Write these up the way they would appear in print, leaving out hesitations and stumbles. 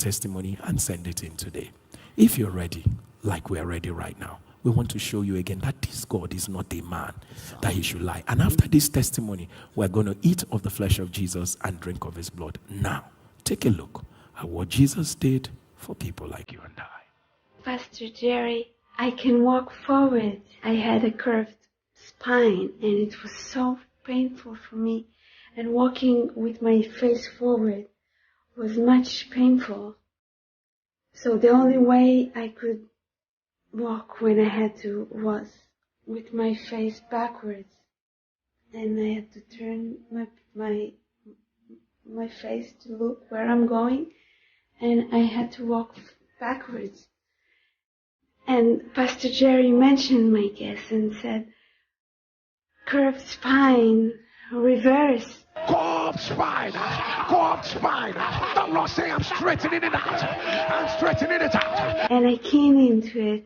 testimony and send it in today. If you're ready, like we're ready right now, we want to show you again that this God is not a man that he should lie. And after this testimony, we're going to eat of the flesh of Jesus and drink of his blood. Now, take a look at what Jesus did for people like you and I. Pastor Jerry, I can walk forward. I had a curved spine and it was so painful for me. And walking with my face forward was much painful. So the only way I could walk when I had to was with my face backwards. And I had to turn my face to look where I'm going. And I had to walk backwards. And Pastor Jerry mentioned my case and said, curved spine, reverse. Curved spine, curved spine. The Lord say I'm straightening it out. I'm straightening it out. And I came into it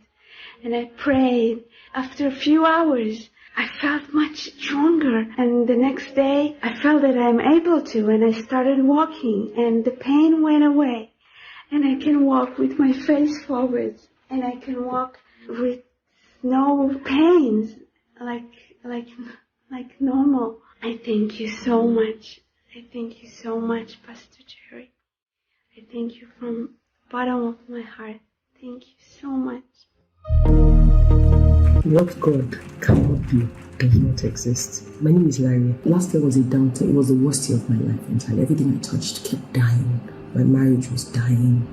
and I prayed. After a few hours, I felt much stronger. And the next day, I felt that I'm able to, and I started walking and the pain went away. And I can walk with my face forwards. And I can walk with no pains, like normal. I thank you so much. I thank you so much, Pastor Jerry. I thank you from the bottom of my heart. Thank you so much. What God cannot do does not exist. My name is Larry. Last year was a downturn. It was the worst year of my life entirely. Everything I touched kept dying. My marriage was dying.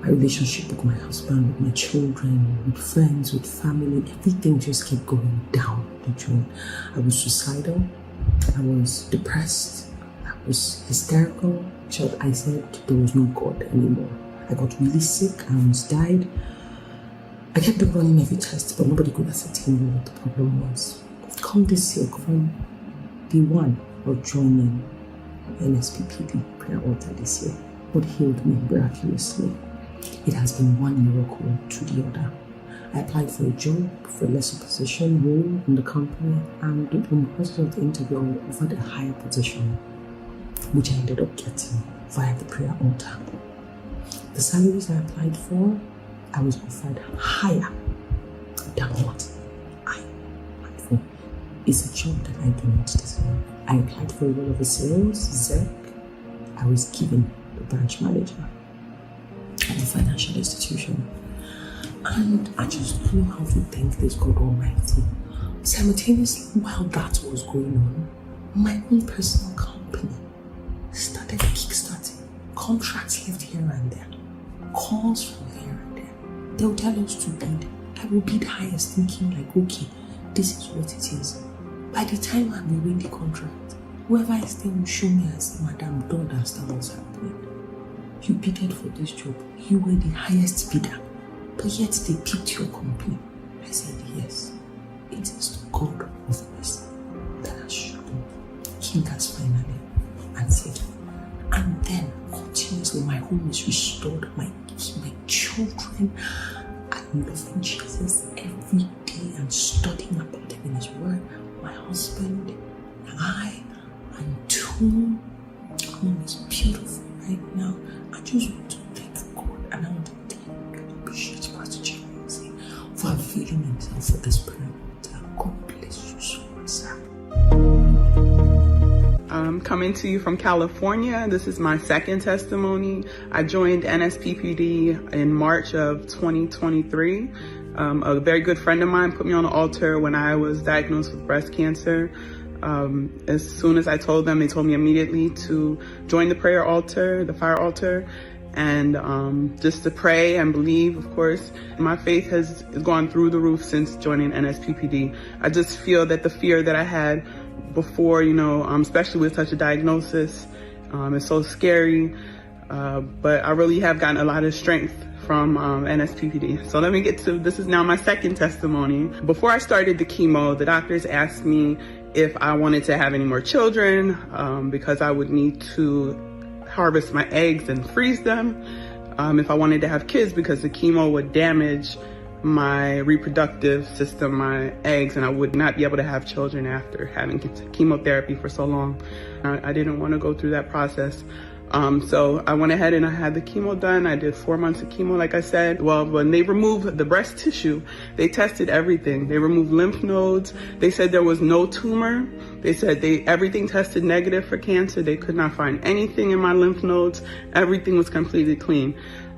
My relationship with my husband, with my children, with friends, with family, everything just kept going down the drain. I was suicidal. I was depressed. I was hysterical. I said there was no God anymore. I got really sick. I almost died. I kept running every test, but nobody could ascertain what the problem was. Come this year, come be one or join in NSPPD prayer altar this year. God healed me miraculously. It has been one miracle to the other. I applied for a job, for a lesser position, role in the company, and in the process of the interview, I was offered a higher position, which I ended up getting via the prayer altar. The salaries I applied for, I was offered higher than what I applied for. It's a job that I do not deserve. I applied for a role of a sales exec. I was given the branch manager at a financial institution. And I just don't know how to thank this God Almighty. Simultaneously, while that was going on, my own personal company started kickstarting. Contracts left here and there. Calls from here and there. They'll tell us to bid. I will bid highest, thinking like, okay, this is what it is. By the time I will win the contract, whoever is there will show me as, Madam, don't understand what's happening. You bidded for this job. You were the highest bidder. But yet they picked your company. I said, yes. It is the God of mercy that has shown. King has finally answered. And then continuously my home is restored. My children are loving Jesus every day and studying about him in his word. My husband and I and home is beautiful right now. I just want to thank God, and I want to appreciate Pastor Jerry for availing himself for this prayer. God bless you so much, sir. I'm coming to you from California. This is my second testimony. I joined NSPPD in March of 2023. A very good friend of mine put me on the altar when I was diagnosed with breast cancer. As soon as I told them, they told me immediately to join the prayer altar, the fire altar, and just to pray and believe, of course. My faith has gone through the roof since joining NSPPD. I just feel that the fear that I had before, especially with such a diagnosis, is so scary. But I really have gotten a lot of strength from NSPPD. So let me get to, this is now my second testimony. Before I started the chemo, the doctors asked me if I wanted to have any more children, because I would need to harvest my eggs and freeze them. If I wanted to have kids, because the chemo would damage my reproductive system, my eggs, and I would not be able to have children after having chemotherapy for so long. I didn't want to go through that process. So I went ahead and I had the chemo done. I did 4 months of chemo, like I said. Well, when they removed the breast tissue, they tested everything. They removed lymph nodes. They said there was no tumor. They said everything tested negative for cancer. They could not find anything in my lymph nodes. Everything was completely clean.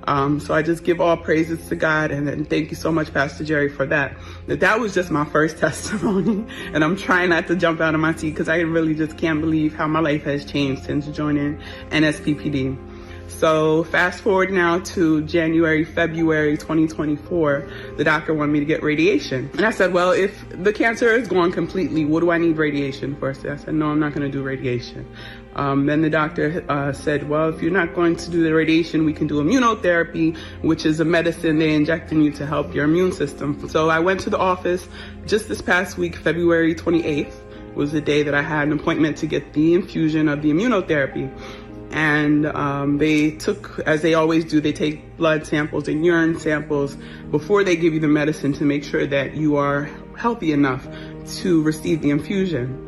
So I just give all praises to God, and thank you so much, Pastor Jerry, for that. That was just my first testimony, and I'm trying not to jump out of my seat because I really just can't believe how my life has changed since joining NSPPD. So fast forward now to February 2024, the doctor wanted me to get radiation. And I said, well, if the cancer is gone completely, what do I need radiation for? So I said, no, I'm not going to do radiation. Then the doctor said, well, if you're not going to do the radiation, we can do immunotherapy, which is a medicine they inject in you to help your immune system. So I went to the office just this past week, February 28th was the day that I had an appointment to get the infusion of the immunotherapy. And they took, as they always do, they take blood samples and urine samples before they give you the medicine to make sure that you are healthy enough to receive the infusion.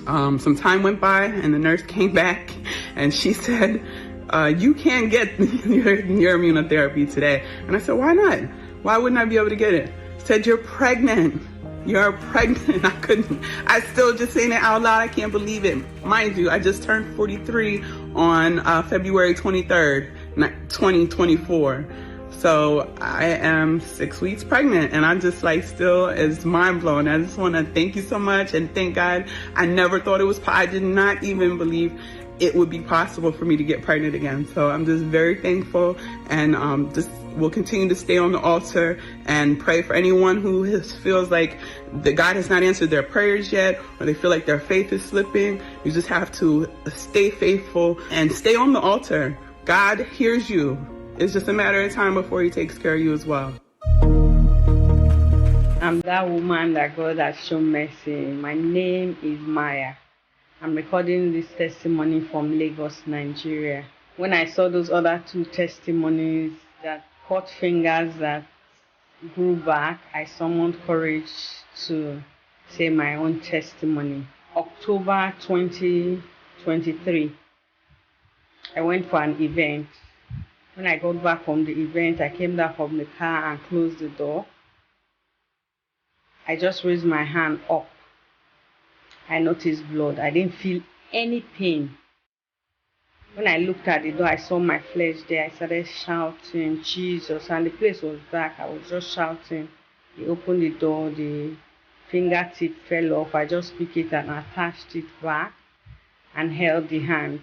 Some time went by and the nurse came back and she said, you can't get your immunotherapy today. And I said, why not? Why wouldn't I be able to get it? She said, you're pregnant. You're pregnant. I still just saying it out loud. I can't believe it. Mind you, I just turned 43 on February 23rd, 2024. So I am 6 weeks pregnant, and I'm just still is mind blowing. I just want to thank you so much and thank God. I never thought it was, I did not even believe it would be possible for me to get pregnant again. So I'm just very thankful, and just will continue to stay on the altar and pray for anyone who feels like that God has not answered their prayers yet, or they feel like their faith is slipping. You just have to stay faithful and stay on the altar. God hears you. It's just a matter of time before he takes care of you as well. I'm that woman that God has shown mercy. My name is Maya. I'm recording this testimony from Lagos, Nigeria. When I saw those other two testimonies that cut fingers that grew back, I summoned courage to say my own testimony. October 2023, I went for an event. When I got back from the event, I came down from the car and closed the door. I just raised my hand up. I noticed blood. I didn't feel any pain. When I looked at the door, I saw my flesh there. I started shouting, Jesus, and the place was dark. I was just shouting. He opened the door, the fingertip fell off. I just picked it and attached it back and held the hand.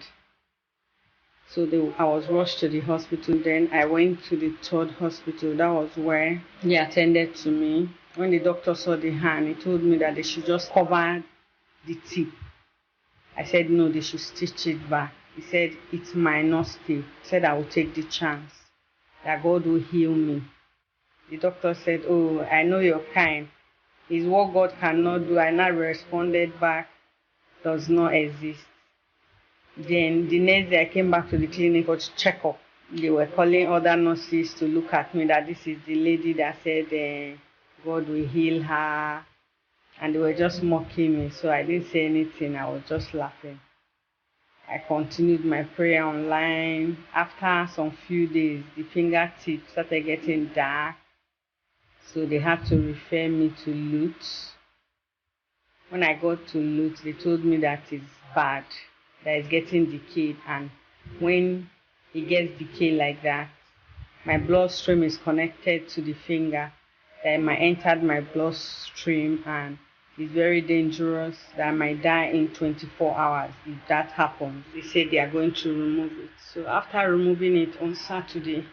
So I was rushed to the hospital. Then I went to the third hospital. That was where he attended to me. When the doctor saw the hand, he told me that they should just cover the tip. I said, no, they should stitch it back. He said, it's minus tip. He said, I will take the chance that God will heal me. The doctor said, oh, I know you're kind. It's what God cannot do. I now responded back, does not exist. Then the next day I came back to the clinic for check-up. They were calling other nurses to look at me, that this is the lady that said God will heal her. And they were just mocking me, so I didn't say anything. I was just laughing. I continued my prayer online. After some few days, the fingertips started getting dark, so they had to refer me to Lutz. When I got to Lutz, they told me that it's bad, that it's getting decayed, and when it gets decayed like that, my bloodstream is connected to the finger, that it might enter my bloodstream, and it's very dangerous, that I might die in 24 hours if that happens. They said they are going to remove it. So after removing it on Saturday,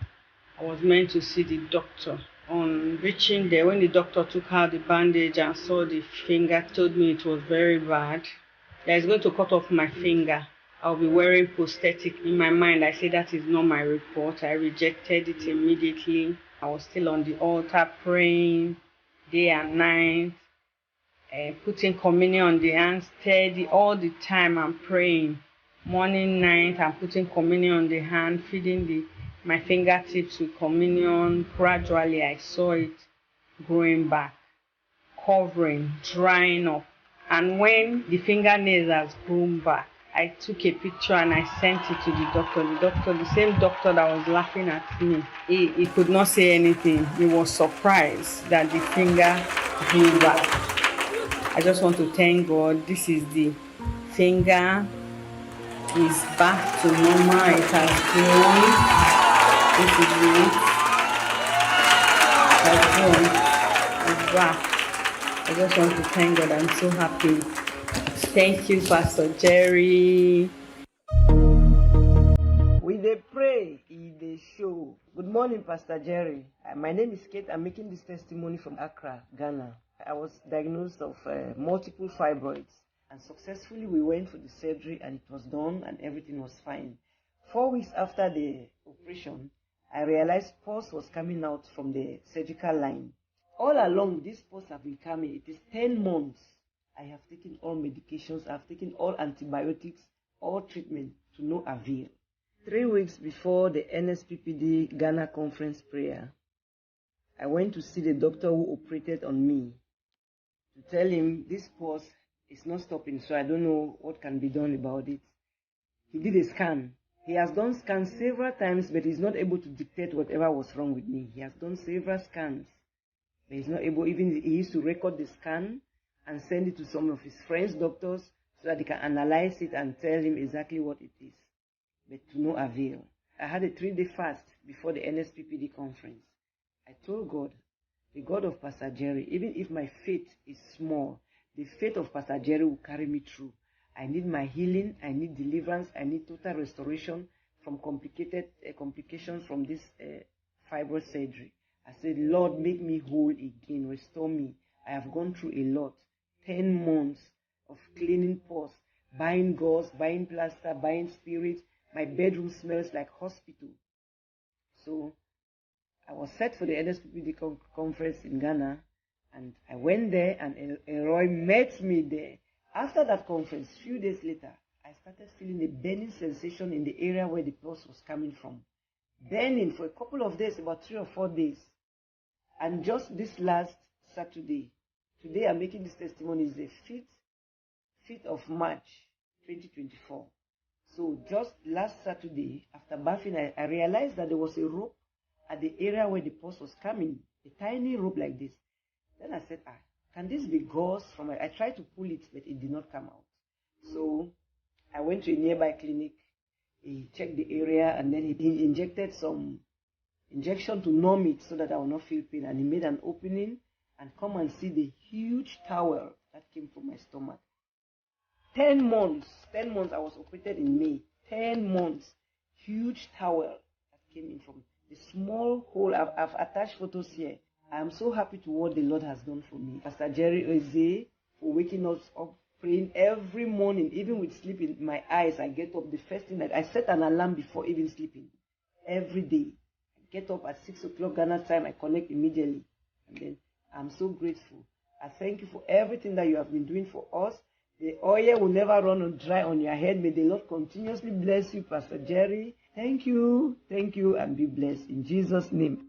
I was meant to see the doctor. On reaching there, when the doctor took out the bandage and saw the finger, told me it was very bad, that he's going to cut off my finger. I'll be wearing prosthetic. In my mind, I said that is not my report. I rejected it immediately. I was still on the altar praying day and night. Putting communion on the hand steady all the time. I'm praying morning, night. I'm putting communion on the hand, feeding my fingertips with communion. Gradually, I saw it growing back, covering, drying up. And when the fingernails has grown back, I took a picture and I sent it to the doctor. The same doctor that was laughing at me, he could not say anything. He was surprised that the finger grew back. I just want to thank God. This is the finger is back to normal. It has grown. This is it. It has grown. It's back. I just want to thank God. I'm so happy. Thank you, Pastor Jerry. We dey pray, dey show. Good morning, Pastor Jerry. My name is Kate. I'm making this testimony from Accra, Ghana. I was diagnosed of multiple fibroids, and successfully we went for the surgery and it was done and everything was fine. 4 weeks after the operation, I realized pus was coming out from the surgical line. All along, this pus have been coming. It is 10 months. I have taken all medications. I have taken all antibiotics, all treatment to no avail. 3 weeks before the NSPPD Ghana conference prayer, I went to see the doctor who operated on me to tell him this pus is not stopping, so I don't know what can be done about it. He did a scan. He has done scans several times, but he's not able to dictate whatever was wrong with me. He has done several scans, but he's not able. Even he used to record the scan and send it to some of his friends, doctors, so that they can analyze it and tell him exactly what it is. But to no avail. I had a 3-day fast before the NSPPD conference. I told God, the God of Pastor Jerry, even if my faith is small, the faith of Pastor Jerry will carry me through. I need my healing, I need deliverance, I need total restoration from complications from this fibroid surgery. I said, Lord, make me whole again, restore me. I have gone through a lot. 10 months of cleaning pus, buying gauze, buying plaster, buying spirit. My bedroom smells like hospital. So I was set for the NSPPD conference in Ghana, and I went there, and Elroy met me there. After that conference, a few days later, I started feeling a burning sensation in the area where the pus was coming from. Burning for a couple of days, about 3 or 4 days. And just this last Saturday, today I'm making this testimony, is the 5th of March, 2024. So just last Saturday, after bathing, I realized that there was a rope at the area where the pus was coming, a tiny rope like this. Then I said, can this be gauze from it? I tried to pull it, but it did not come out. So I went to a nearby clinic. He checked the area, and then he injected some injection to numb it so that I will not feel pain. And he made an opening, and come and see the huge towel that came from my stomach. 10 months, I was operated in May. 10 months, huge towel that came in from the small hole. I've attached photos here. I am so happy to what the Lord has done for me. Pastor Jerry Eze for waking us up, praying every morning, even with sleep in my eyes. I get up the first thing I set an alarm before even sleeping. Every day, I get up at 6 o'clock Ghana time. I connect immediately, and then I'm so grateful. I thank you for everything that you have been doing for us. The oil will never run dry on your head. May the Lord continuously bless you, Pastor Jerry. Thank you, and be blessed in Jesus' name.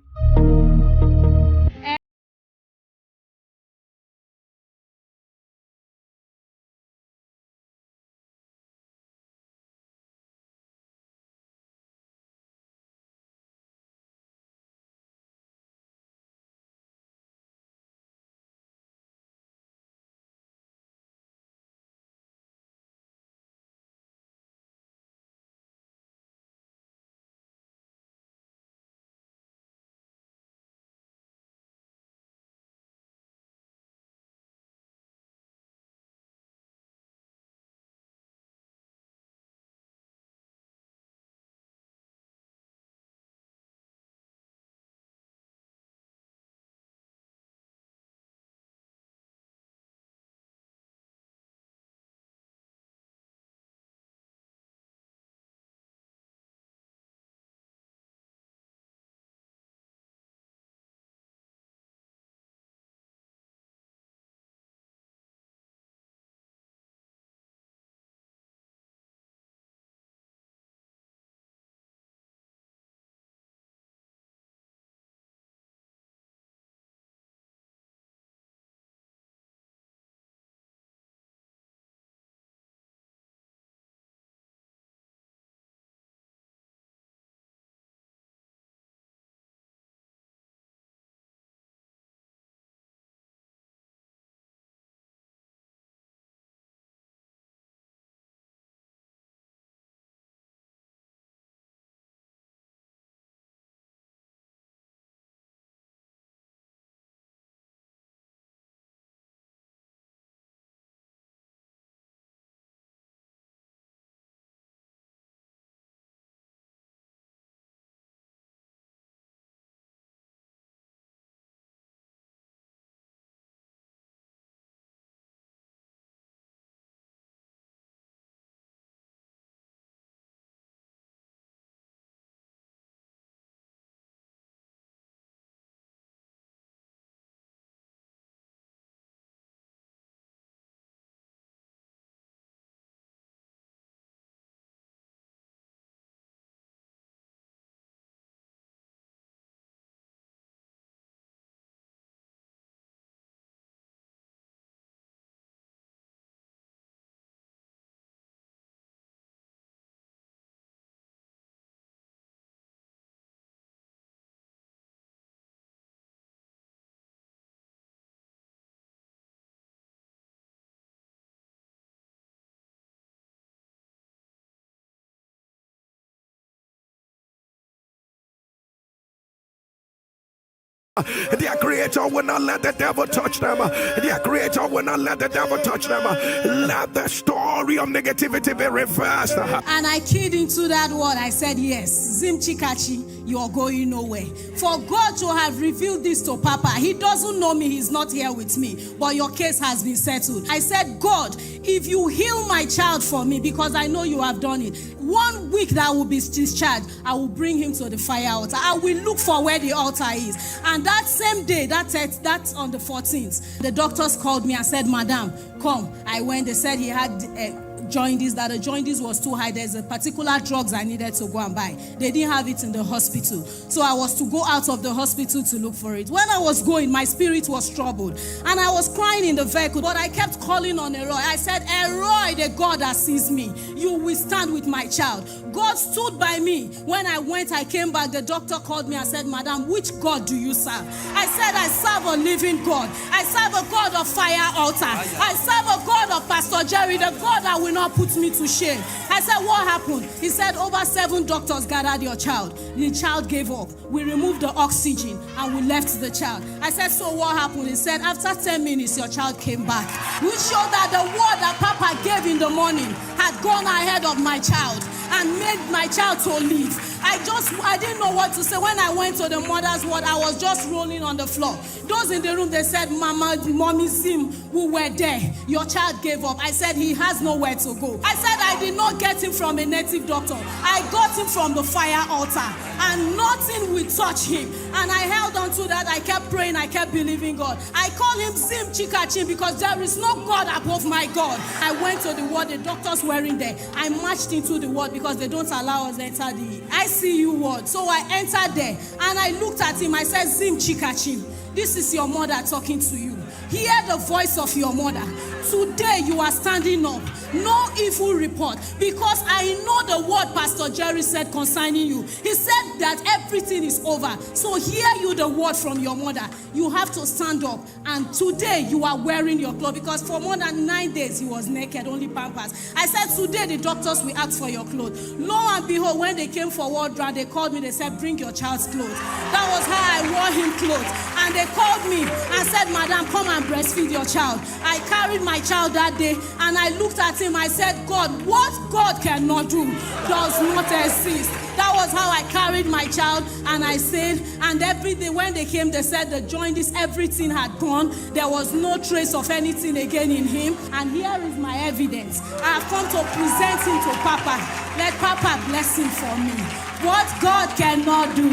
Their creator will not let the devil touch them. Their creator will not let the devil touch them. Let the story of negativity be reversed. And I keyed into that word. I said, yes, Zim Chikachi, you are going nowhere. For God to have revealed this to Papa, he doesn't know me, he's not here with me, but your case has been settled. I said, God, if you heal my child for me, because I know you have done it, 1 week that I will be discharged, I will bring him to the fire altar. I will look for where the altar is. And that same day, that's on the 14th, the doctors called me and said, Madam, come. I went, they said he had jaundice, that the jaundice was too high. There's a particular drugs I needed to go and buy. They didn't have it in the hospital. So I was to go out of the hospital to look for it. When I was going, my spirit was troubled. And I was crying in the vehicle, but I kept calling on Elroy. I said, Elroy, the God that sees me, you will stand with my child. God stood by me. When I went, I came back. The doctor called me and said, Madam, which God do you serve? I said, I serve a living God. I serve a God of fire altar. I serve a God of Pastor Jerry, the God that will not put me to shame. I said, what happened? He said, over 7 doctors gathered your child. The child gave up. We removed the oxygen and we left the child. I said, so what happened? He said, after 10 minutes, your child came back. Which showed that the word that Papa gave in the morning had gone ahead of my child and made my child to live. I didn't know what to say. When I went to the mother's ward, I was just rolling on the floor. Those in the room, they said, Mommy Sim, who were there, your child gave up. I said, he has nowhere to go. I said, I did not get him from a native doctor. I got him from the fire altar, and nothing will touch him. And I held on to that. I kept praying. I kept believing God. I call him Zim Chikachin because there is no God above my God. I went to the ward. The doctors were in there. I marched into the ward because they don't allow us to enter the ICU ward. So I entered there and I looked at him. I said, Zim Chikachin, this is your mother talking to you. Hear the voice of your mother. Today you are standing up. No evil report, because I know the word Pastor Jerry said concerning you. He said that everything is over. So hear you the word from your mother. You have to stand up. And today you are wearing your clothes, because for more than 9 days he was naked, only pampers. I said, today the doctors will ask for your clothes. Lo and behold, when they came for ward round, they called me. They said, bring your child's clothes. That was how I wore him clothes. And they called me and said, Madam, come and breastfeed your child. I carried my child that day and I looked at him. I said, God, what God cannot do does not exist. That was how I carried my child, and I said, and every day when they came, they said the jaundice, everything had gone. There was no trace of anything again in him. And here is my evidence. I have come to present him to Papa. Let Papa bless him for me. What God cannot do.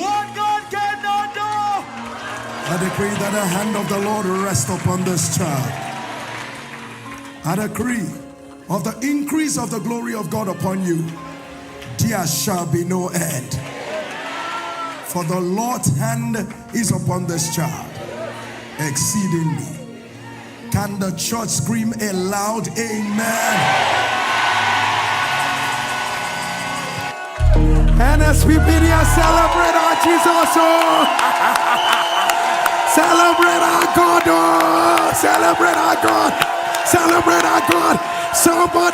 What God cannot do. I decree that the hand of the Lord rest upon this child. I decree of the increase of the glory of God upon you. There shall be no end. For the Lord's hand is upon this child exceedingly. Can the church scream a loud amen? NSPPD, celebrate our Jesus. Celebrate our God. Celebrate our God. Celebrate our God. Somebody.